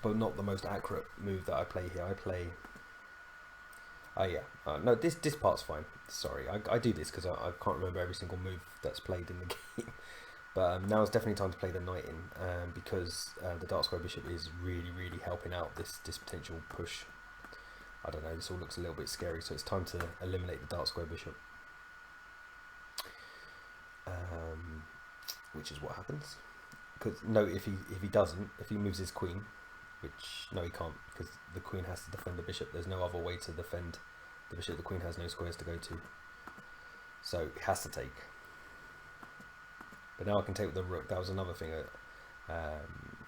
but not the most accurate move that I play here. I play. Oh yeah, no, this part's fine. Sorry, I do this because I can't remember every single move that's played in the game. But now it's definitely time to play the knight in, because the dark square bishop is really helping out this potential push. I don't know, this all looks a little bit scary, so it's time to eliminate the dark square bishop. Which is what happens. Because note, if he doesn't, if he moves his queen, which no, he can't, because the queen has to defend the bishop. There's no other way to defend the bishop. The queen has no squares to go to, so it has to take. But now I can take with the rook. That was another thing,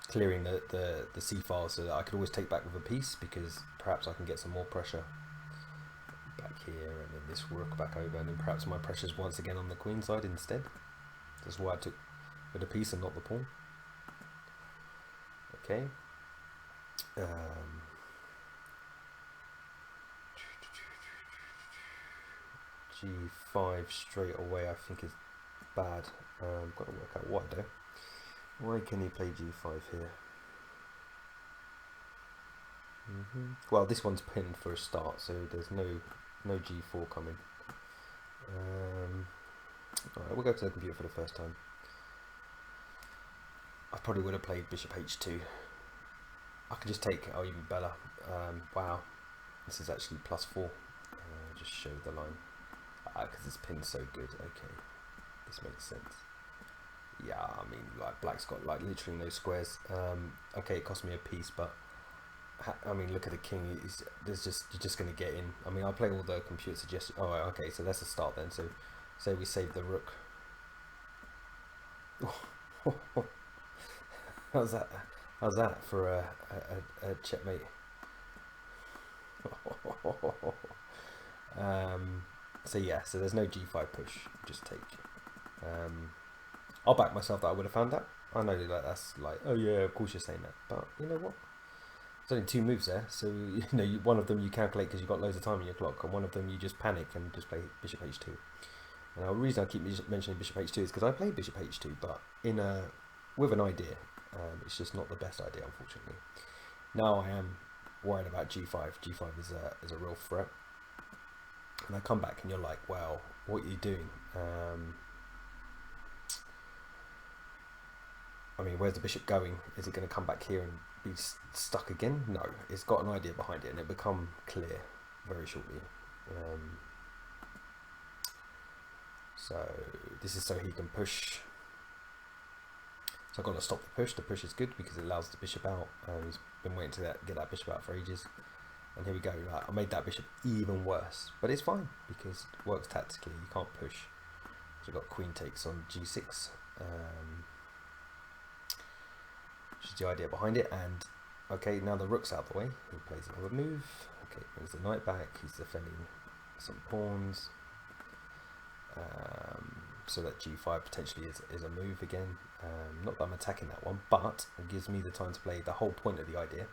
clearing the c file so that I could always take back with a piece, because perhaps I can get some more pressure back here, and then this rook back over, and then perhaps my pressure's once again on the queen side instead. That's why I took with a piece and not the pawn. Okay. G5 straight away I think is bad. Got to work out why though. Why can he play G5 here? Well, this one's pinned for a start, so there's no G4 coming. Alright, we'll go to the computer for the first time. I probably would have played bishop h2. I could just take, oh, even better. Wow, this is actually +4. Just show the line. Because this pin's so good. Okay, this makes sense. Yeah, I mean, like black's got like literally no squares. Okay, it cost me a piece, but I mean, look at the king. You're just gonna get in. I mean, I'll play all the computer suggestions. Oh, okay, so that's a start then. So, say we save the rook. How's that? How's that for a checkmate? So yeah, so there's no G5 push, just take. I'll back myself that I would have found that. I know that that's like, oh yeah, of course you're saying that, but you know what? There's only two moves there, so you know, one of them you calculate because you've got loads of time in your clock, and one of them you just panic and just play bishop h2. And the reason I keep mentioning bishop h2 is because I played bishop h2, but with an idea. It's just not the best idea, unfortunately. Now I am worried about g5. G5 is a real threat. And I come back and you're like, wow, what are you doing? I mean, where's the bishop going? Is it going to come back here and be stuck again? No, it's got an idea behind it, and it'll become clear very shortly. So this is so he can push. So I've got to stop the push. The push is good because it allows the bishop out. He's been waiting to get that bishop out for ages. And here we go. I made that bishop even worse. But it's fine because it works tactically. You can't push. So we've got queen takes on g6. Which is the idea behind it. And okay, now the rook's out of the way. He plays another move. Okay, brings the knight back. He's defending some pawns. So that g5 potentially is a move again. Not that I'm attacking that one, but it gives me the time to play the whole point of the idea,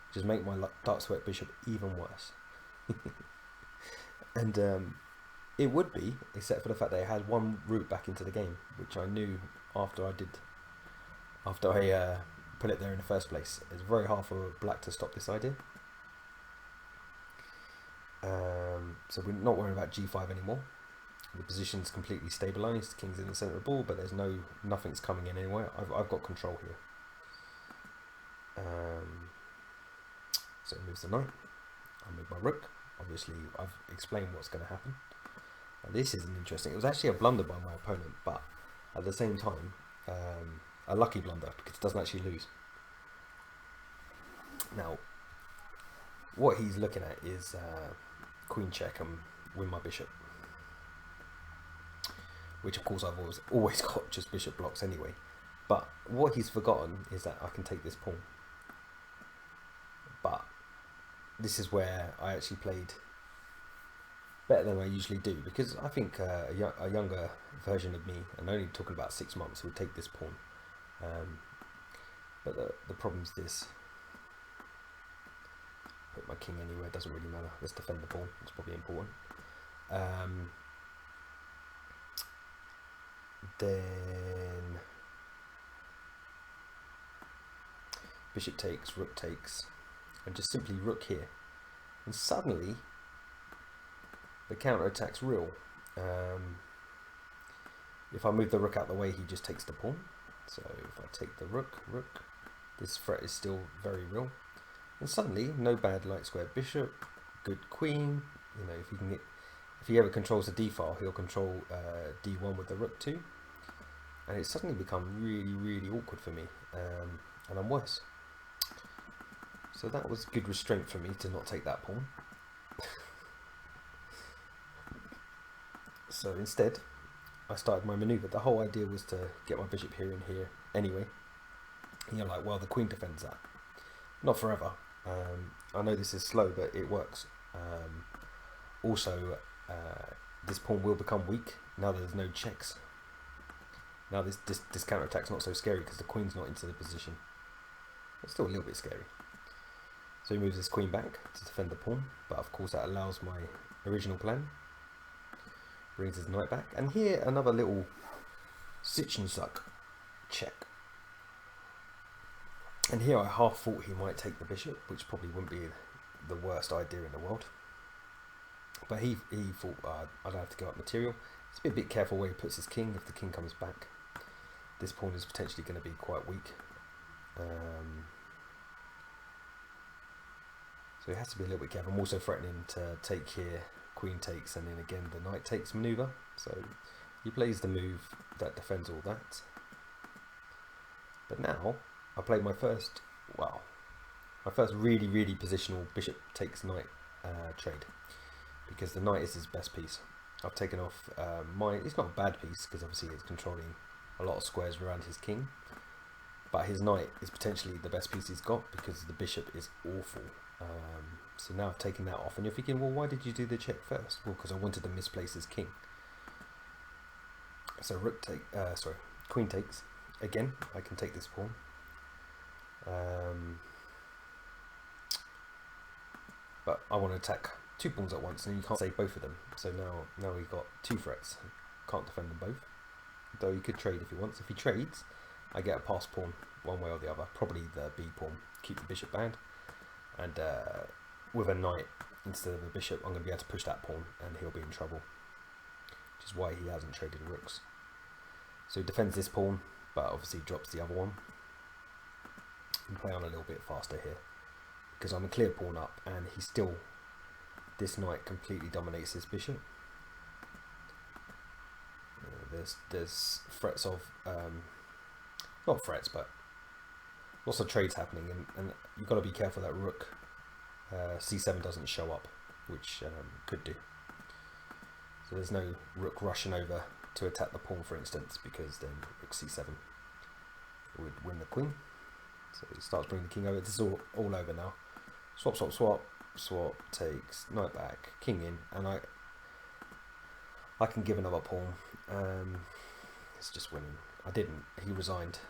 which is make my dark sweat bishop even worse. And it would be, except for the fact that it had one route back into the game, which I knew after I put it there in the first place. It's very hard for black to stop this idea. So we're not worrying about g5 anymore. The position's completely stabilised. King's in the centre of the ball, but there's nothing's coming in anywhere. I've got control here. So it moves the knight. I move my rook. Obviously, I've explained what's going to happen. Now, this isn't interesting. It was actually a blunder by my opponent, but at the same time, a lucky blunder because it doesn't actually lose. Now, what he's looking at is queen check and win my bishop. Which of course I've always got just bishop blocks anyway. But what he's forgotten is that I can take this pawn. But this is where I actually played better than I usually do, because I think a younger version of me, and only talking about 6 months, would take this pawn. But the problem is this. Put my king anywhere, doesn't really matter. Let's defend the pawn, it's probably important. Then bishop takes, rook takes, and just simply rook here, and suddenly the counter attack's real. If I move the rook out the way, he just takes the pawn. So if I take the rook, this threat is still very real, and suddenly no bad light square bishop, good queen. You know, if he ever controls the d file, he'll control d1 with the rook too. And it's suddenly become really awkward for me, and I'm worse. So that was good restraint for me to not take that pawn. So instead, I started my maneuver. The whole idea was to get my bishop here and here anyway. And you're like, well, the queen defends that. Not forever. I know this is slow, but it works. Also, this pawn will become weak now that there's no checks. Now this counter attack's not so scary because the queen's not into the position. It's still a little bit scary. So he moves his queen back to defend the pawn, but of course that allows my original plan. Brings his knight back, and here another little stitch and suck check. And here I half thought he might take the bishop, which probably wouldn't be the worst idea in the world. But he thought I'd have to go up material. He's a bit careful where he puts his king. If the king comes back, this pawn is potentially going to be quite weak. So he has to be a little bit careful. I'm also threatening to take here, queen takes, and then again the knight takes maneuver. So he plays the move that defends all that. But now I played my first really positional bishop takes knight trade, because the knight is his best piece. I've taken off it's not a bad piece because obviously it's controlling a lot of squares around his king, but his knight is potentially the best piece he's got because the bishop is awful. So now I've taken that off, and you're thinking, well, why did you do the check first? Well, because I wanted to misplace his king. So queen takes. Again, I can take this pawn. But I want to attack 2 pawns at once, and you can't save both of them. So now we've got 2 threats. Can't defend them both. Though he could trade if he wants. If he trades, I get a pass pawn one way or the other. Probably the b pawn. Keep the bishop banned. And with a knight instead of a bishop, I'm going to be able to push that pawn, and he'll be in trouble. Which is why he hasn't traded rooks. So he defends this pawn, but obviously drops the other one. And play on a little bit faster here, because I'm a clear pawn up, and this knight completely dominates his bishop. There's threats of not threats, but lots of trades happening, and you've got to be careful that rook c7 doesn't show up, which could do. So there's no rook rushing over to attack the pawn, for instance, because then rook c7 would win the queen. So he starts bringing the king over. This is all over now. Swap, swap, swap, swap, takes, knight back, king in, and I can give another pawn. It's just winning. I didn't. He resigned.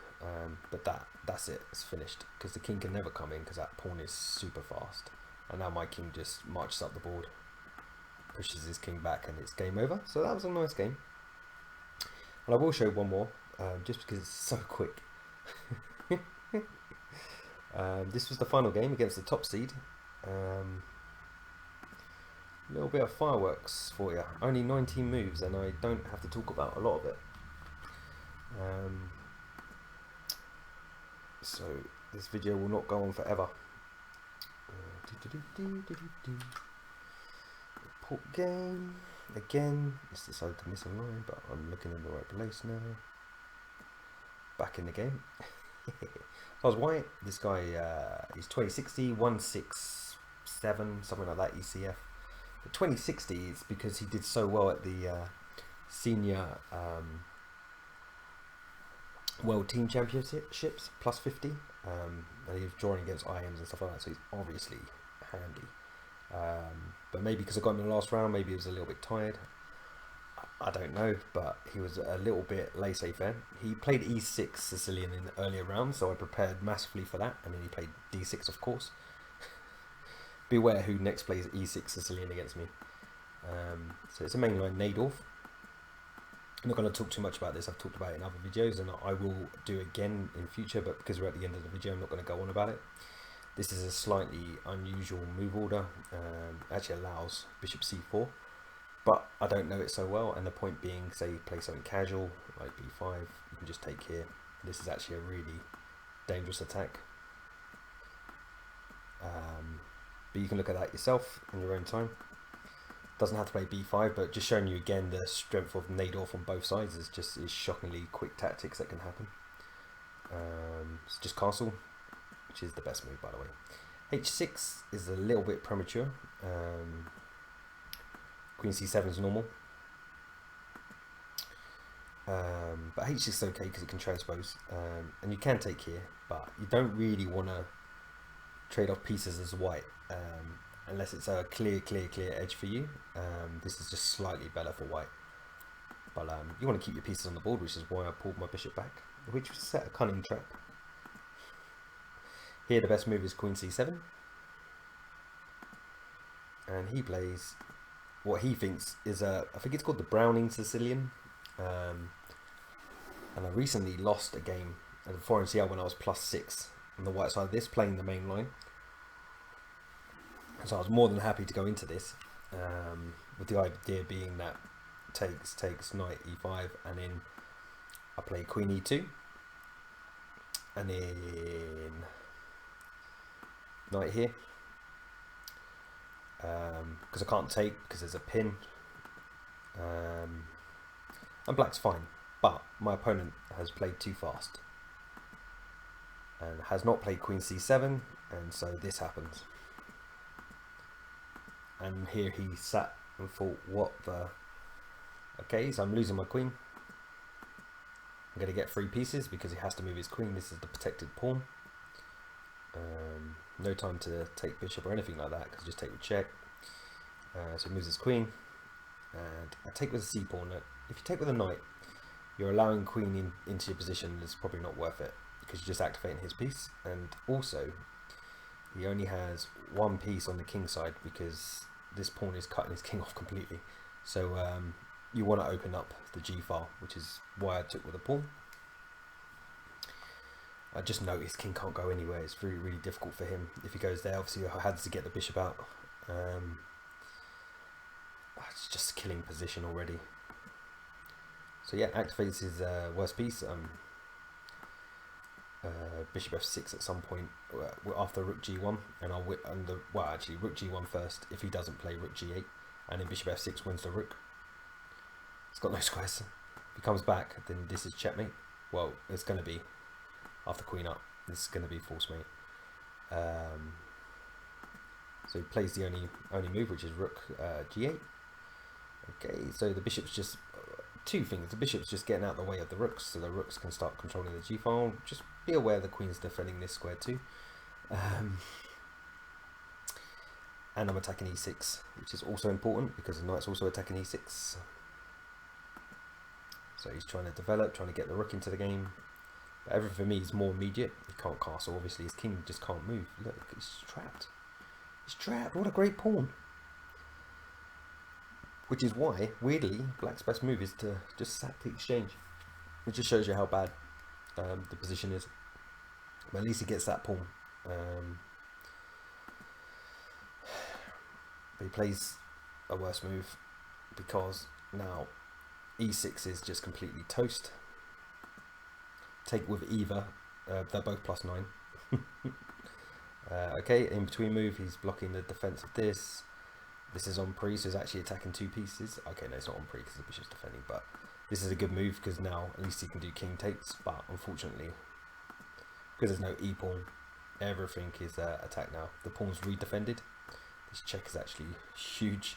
But that's it. It's finished, because the king can never come in because that pawn is super fast. And now my king just marches up the board, pushes his king back, and it's game over. So that was a nice game. And I will show one more, just because it's so quick. This was the final game against the top seed. A little bit of fireworks for you. Only 19 moves, and I don't have to talk about a lot of it. So this video will not go on forever. Port game again. It's decided to miss a line, but I'm looking in the right place now. Back in the game. I was white. This guy, he's 2060, 167, something like that, ECF. The 2060 is because he did so well at the senior World Team Championships, plus 50, and he was drawing against IMs and stuff like that, so he's obviously handy. But maybe because I got him in the last round, maybe he was a little bit tired. I don't know, but he was a little bit laissez-faire. He played E6 Sicilian in the earlier rounds, so I prepared massively for that, and then he played D6, of course. Beware who next plays E6 Sicilian against me. So it's a mainline Nadorf. I'm not going to talk too much about this. I've talked about it in other videos, and I will do again in future, but because we're at the end of the video, I'm not going to go on about it. This is a slightly unusual move order. Actually allows bishop c4, but I don't know it so well, and the point being, say you play something casual like b5, you can just take here. This is actually a really dangerous attack. But you can look at that yourself in your own time. Doesn't have to play b5, but just showing you again the strength of Nadorf on both sides is shockingly quick tactics that can happen. It's just castle, which is the best move, by the way. h6 is a little bit premature. Queen c7 is normal, but h6 is okay because it can transpose, and you can take here, but you don't really want to trade off pieces as white. Unless it's a clear edge for you. This is just slightly better for white, but you want to keep your pieces on the board, which is why I pulled my bishop back, which set a cunning trap. Here the best move is Queen c7, and he plays what he thinks is I think it's called the Browning Sicilian, and I recently lost a game at the foreign CL when I was +6 on the white side of this, playing the main line. So I was more than happy to go into this, with the idea being that takes knight e5, and then I play queen e2, and then knight here, because I can't take because there's a pin, and black's fine, but my opponent has played too fast and has not played queen c7, and so this happens. And here he sat and thought, what the... Okay, so I'm losing my queen. I'm going to get 3 pieces because he has to move his queen. This is the protected pawn. No time to take bishop or anything like that, because just take with check. So he moves his queen. And I take with a c-pawn. If you take with a knight, you're allowing queen into your position. It's probably not worth it, because you're just activating his piece. And also, he only has 1 piece on the king side, because this pawn is cutting his king off completely. So you want to open up the g file, which is why I took with a pawn. I just know his king can't go anywhere. It's really difficult for him. If he goes there, obviously I had to get the bishop out. It's just killing position already. So yeah, activates his worst piece. Bishop f6 at some point after rook g1, and well, actually rook g1 first if he doesn't play rook g8, and then bishop f6 wins the rook. It's got no squares. If he comes back, then this is checkmate. Well, it's going to be, after queen up. This is going to be false mate. So he plays the only move, which is rook g8. Okay, so the bishop's just two things. The bishop's just getting out of the way of the rooks, so the rooks can start controlling the g file. Just be aware the queen's defending this square too. And I'm attacking e6, which is also important because the knight's also attacking e6. So he's trying to develop, trying to get the rook into the game. But everything for me is more immediate. He can't castle, obviously his king just can't move. Look, he's trapped. He's trapped. What a great pawn. Which is why, weirdly, black's best move is to just sack the exchange. It just shows you how bad the position is. But at least he gets that pawn. But he plays a worse move because now e6 is just completely toast. Take with either, they're both +9. Okay, in between move, he's blocking the defense of this. This is on pre, so he's actually attacking two pieces. Okay, no, it's not on pre because the bishop's defending, but this is a good move because now at least he can do king takes. But unfortunately, because there's no e pawn, everything is attacked now. The pawn's redefended. This check is actually huge,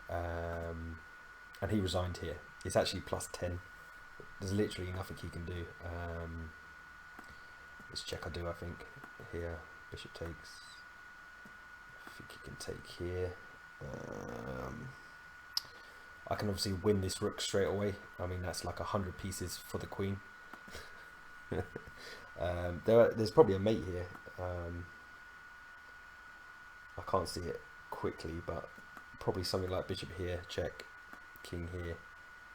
and he resigned here. It's actually +10. There's literally nothing he can do. This check I do, I think, here. Bishop takes. I think he can take here. I can obviously win this rook straight away. I mean, that's like 100 pieces for the queen. There's probably a mate here. I can't see it quickly, but probably something like bishop here, check, king here.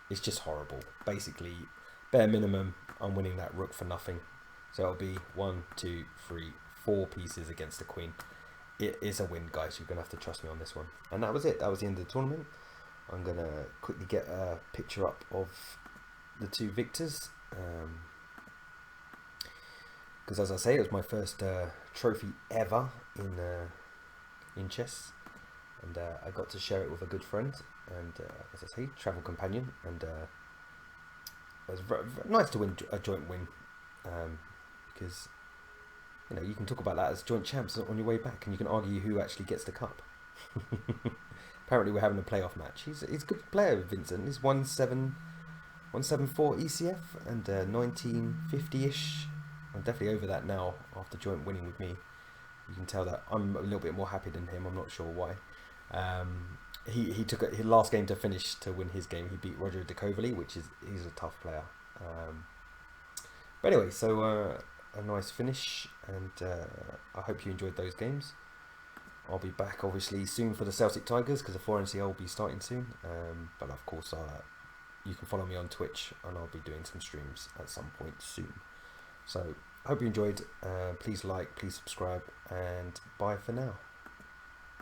It's just horrible. Basically, bare minimum, I'm winning that rook for nothing. So it'll be 1, 2, 3, 4 pieces against the queen. It is a win, guys. You're going to have to trust me on this one. And that was it. That was the end of the tournament. I'm going to quickly get a picture up of the two victors. Because as I say, it was my first trophy ever in chess. And I got to share it with a good friend. And as I say, travel companion. And it was very nice to win a joint win. Because you know, you can talk about that as joint champs on your way back, and you can argue who actually gets the cup. Apparently, we're having a playoff match. He's a good player, Vincent. He's 174 ECF and 1950-ish. I'm definitely over that now after joint winning with me. You can tell that I'm a little bit more happy than him. I'm not sure why. He took his last game to finish to win his game. He beat Roger De Coverley, he's a tough player. But anyway, so a nice finish, and I hope you enjoyed those games. I'll be back obviously soon for the Celtic Tigers because the 4NCL will be starting soon. But of course, you can follow me on Twitch, and I'll be doing some streams at some point soon. So, hope you enjoyed. Please like, please subscribe, and bye for now.